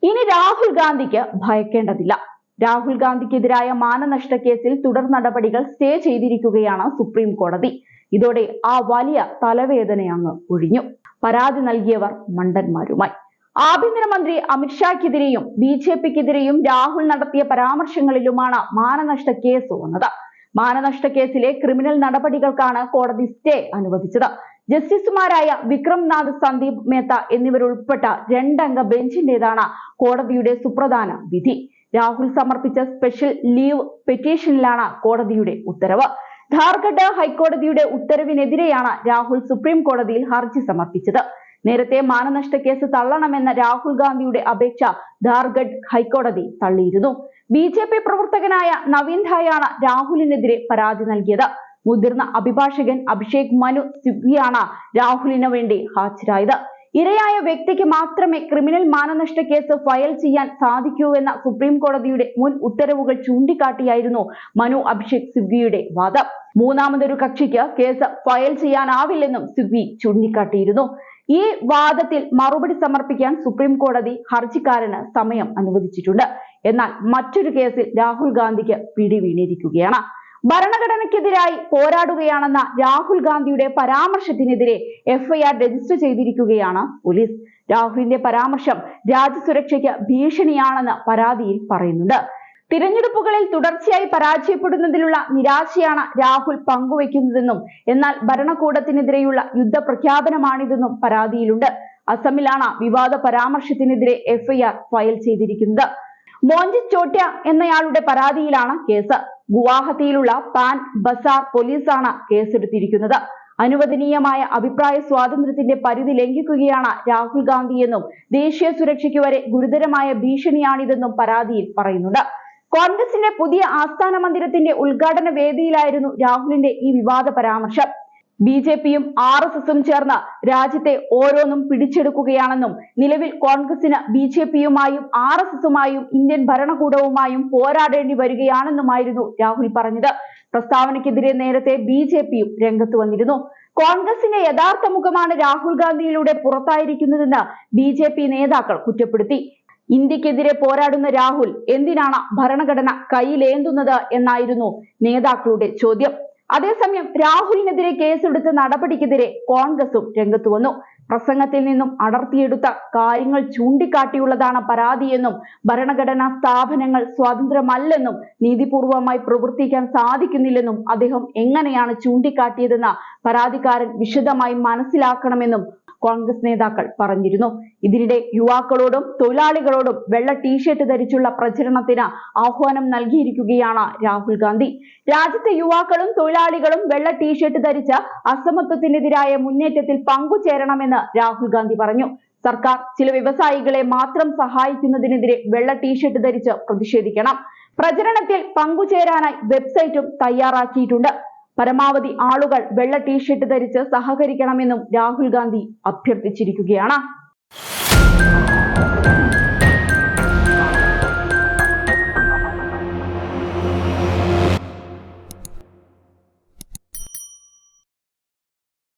ഇനി രാഹുൽ ഗാന്ധിക്ക് ഭയക്കേണ്ടതില്ല. രാഹുൽ ഗാന്ധിക്കെതിരായ മാനനഷ്ട കേസിൽ തുടർ നടപടികൾ സ്റ്റേ ചെയ്തിരിക്കുകയാണ് സുപ്രീം കോടതി. ഇതോടെ ആ വലിയ തലവേദന അങ്ങ് ഒഴിഞ്ഞു. പരാതി നൽകിയവർ മണ്ടന്മാരുമായി. ആഭ്യന്തരമന്ത്രി അമിത്ഷാക്കെതിരെയും BJPക്കെതിരെയും രാഹുൽ നടത്തിയ പരാമർശങ്ങളിലുമാണ് മാനനഷ്ട കേസ് വന്നത്. മാനനഷ്ട കേസിലെ ക്രിമിനൽ നടപടികൾക്കാണ് കോടതി സ്റ്റേ അനുവദിച്ചത്. ജസ്റ്റിസുമാരായ വിക്രംനാഥ്, സന്ദീപ് മേത്ത എന്നിവരുൾപ്പെട്ട 2 അംഗ ബെഞ്ചിന്റേതാണ് കോടതിയുടെ സുപ്രധാന വിധി. രാഹുൽ സമർപ്പിച്ച സ്പെഷ്യൽ ലീവ് പെറ്റീഷനിലാണ് കോടതിയുടെ ഉത്തരവ്. ഝാർഖണ്ഡ് ഹൈക്കോടതിയുടെ ഉത്തരവിനെതിരെയാണ് രാഹുൽ സുപ്രീം കോടതിയിൽ ഹർജി സമർപ്പിച്ചത്. നേരത്തെ മാനനഷ്ട കേസ് തള്ളണമെന്ന രാഹുൽ ഗാന്ധിയുടെ അപേക്ഷ ഝാർഖണ്ഡ് ഹൈക്കോടതി തള്ളിയിരുന്നു. BJP പ്രവർത്തകനായ നവീൻ ധായാണ് രാഹുലിനെതിരെ പരാതി നൽകിയത്. മുതിർന്ന അഭിഭാഷകൻ അഭിഷേക് മനു സിഗ്വിയാണ് രാഹുലിന് വേണ്ടി ഹാജരായത്. ഇരയായ വ്യക്തിക്ക് മാത്രമേ ക്രിമിനൽ മാനനഷ്ട കേസ് ഫയൽ ചെയ്യാൻ സാധിക്കൂവെന്ന സുപ്രീം കോടതിയുടെ മുൻ ഉത്തരവുകൾ ചൂണ്ടിക്കാട്ടിയായിരുന്നു മനു അഭിഷേക് സിഗ്വിയുടെ വാദം. മൂന്നാമതൊരു കക്ഷിക്ക് കേസ് ഫയൽ ചെയ്യാനാവില്ലെന്നും സിഗ്വി ചൂണ്ടിക്കാട്ടിയിരുന്നു. ഈ വാദത്തിൽ മറുപടി സമർപ്പിക്കാൻ സുപ്രീം കോടതി ഹർജിക്കാരന് സമയം അനുവദിച്ചിട്ടുണ്ട്. എന്നാൽ മറ്റൊരു കേസിൽ രാഹുൽ ഗാന്ധിക്ക് പിടിവീണിരിക്കുകയാണ്. ഭരണഘടനയ്ക്കെതിരായി പോരാടുകയാണെന്ന രാഹുൽ ഗാന്ധിയുടെ പരാമർശത്തിനെതിരെ FIR രജിസ്റ്റർ ചെയ്തിരിക്കുകയാണ് പോലീസ്. രാഹുലിന്റെ പരാമർശം രാജ്യസുരക്ഷയ്ക്ക് ഭീഷണിയാണെന്ന് പരാതിയിൽ പറയുന്നുണ്ട്. തിരഞ്ഞെടുപ്പുകളിൽ തുടർച്ചയായി പരാജയപ്പെടുന്നതിലുള്ള നിരാശയാണ് രാഹുൽ പങ്കുവയ്ക്കുന്നതെന്നും എന്നാൽ ഭരണകൂടത്തിനെതിരെയുള്ള യുദ്ധപ്രഖ്യാപനമാണിതെന്നും പരാതിയിലുണ്ട്. അസമിലാണ് വിവാദ പരാമർശത്തിനെതിരെ FIR ഫയൽ ചെയ്തിരിക്കുന്നത്. മോഞ്ചിത് ചോട്യ എന്നയാളുടെ പരാതിയിലാണ് കേസ്. ഗുവാഹത്തിയിലുള്ള പാൻ ബസാർ പോലീസാണ് കേസെടുത്തിരിക്കുന്നത്. അനുവദനീയമായ അഭിപ്രായ സ്വാതന്ത്ര്യത്തിന്റെ പരിധി ലംഘിക്കുകയാണ് രാഹുൽ ഗാന്ധിയെന്നും ദേശീയ സുരക്ഷയ്ക്ക് വരെ ഗുരുതരമായ ഭീഷണിയാണിതെന്നും പരാതിയിൽ പറയുന്നുണ്ട്. കോൺഗ്രസിന്റെ പുതിയ ആസ്ഥാന മന്ദിരത്തിന്റെ ഉദ്ഘാടന വേദിയിലായിരുന്നു രാഹുലിന്റെ ഈ വിവാദ പരാമർശം. BJPയും RSSും ചേർന്ന് രാജ്യത്തെ ഓരോന്നും പിടിച്ചെടുക്കുകയാണെന്നും നിലവിൽ കോൺഗ്രസിന് BJPയുമായും RSSുമായും ഇന്ത്യൻ ഭരണകൂടവുമായും പോരാടേണ്ടി വരികയാണെന്നുമായിരുന്നു രാഹുൽ പറഞ്ഞത്. പ്രസ്താവനയ്ക്കെതിരെ നേരത്തെ BJPയും രംഗത്ത് വന്നിരുന്നു. കോൺഗ്രസിന്റെ യഥാർത്ഥ മുഖമാണ് രാഹുൽ ഗാന്ധിയിലൂടെ പുറത്തായിരിക്കുന്നതെന്ന് BJP നേതാക്കൾ കുറ്റപ്പെടുത്തി. ഇന്ത്യക്കെതിരെ പോരാടുന്ന രാഹുൽ എന്തിനാണ് ഭരണഘടന കയ്യിലേന്തുന്നത് എന്നായിരുന്നു നേതാക്കളുടെ ചോദ്യം. അതേസമയം രാഹുലിനെതിരെ കേസെടുത്ത നടപടിക്കെതിരെ കോൺഗ്രസും രംഗത്തു വന്നു. പ്രസംഗത്തിൽ നിന്നും അടർത്തിയെടുത്ത കാര്യങ്ങൾ ചൂണ്ടിക്കാട്ടിയുള്ളതാണ് പരാതിയെന്നും ഭരണഘടനാ സ്ഥാപനങ്ങൾ സ്വതന്ത്രമല്ലെന്നും നീതിപൂർവമായി പ്രവർത്തിക്കാൻ സാധിക്കുന്നില്ലെന്നും അദ്ദേഹം എങ്ങനെയാണ് ചൂണ്ടിക്കാട്ടിയതെന്ന് പരാതിക്കാരൻ വിശദമായി മനസ്സിലാക്കണമെന്നും കോൺഗ്രസ് നേതാക്കൾ പറഞ്ഞിരുന്നു. ഇതിനിടെ യുവാക്കളോടും തൊഴിലാളികളോടും വെള്ള ടീഷർട്ട് ധരിച്ചുള്ള പ്രചരണത്തിന് ആഹ്വാനം നൽകിയിരിക്കുകയാണ് രാഹുൽ ഗാന്ധി. രാജ്യത്തെ യുവാക്കളും തൊഴിലാളികളും വെള്ള ടീഷർട്ട് ധരിച്ച് അസമത്വത്തിനെതിരായ മുന്നേറ്റത്തിൽ പങ്കുചേരണമെന്ന് രാഹുൽ ഗാന്ധി പറഞ്ഞു. സർക്കാർ ചില വ്യവസായികളെ മാത്രം സഹായിക്കുന്നതിനെതിരെ വെള്ള ടീഷർട്ട് ധരിച്ച് പ്രതിഷേധിക്കണം. പ്രചരണത്തിൽ പങ്കുചേരാനായി വെബ്സൈറ്റും തയ്യാറാക്കിയിട്ടുണ്ട്. പരമാവധി ആളുകൾ വെള്ള ടീഷർട്ട് ധരിച്ച് സഹകരിക്കണമെന്നും രാഹുൽ ഗാന്ധി അഭ്യർത്ഥിച്ചിരിക്കുകയാണ്.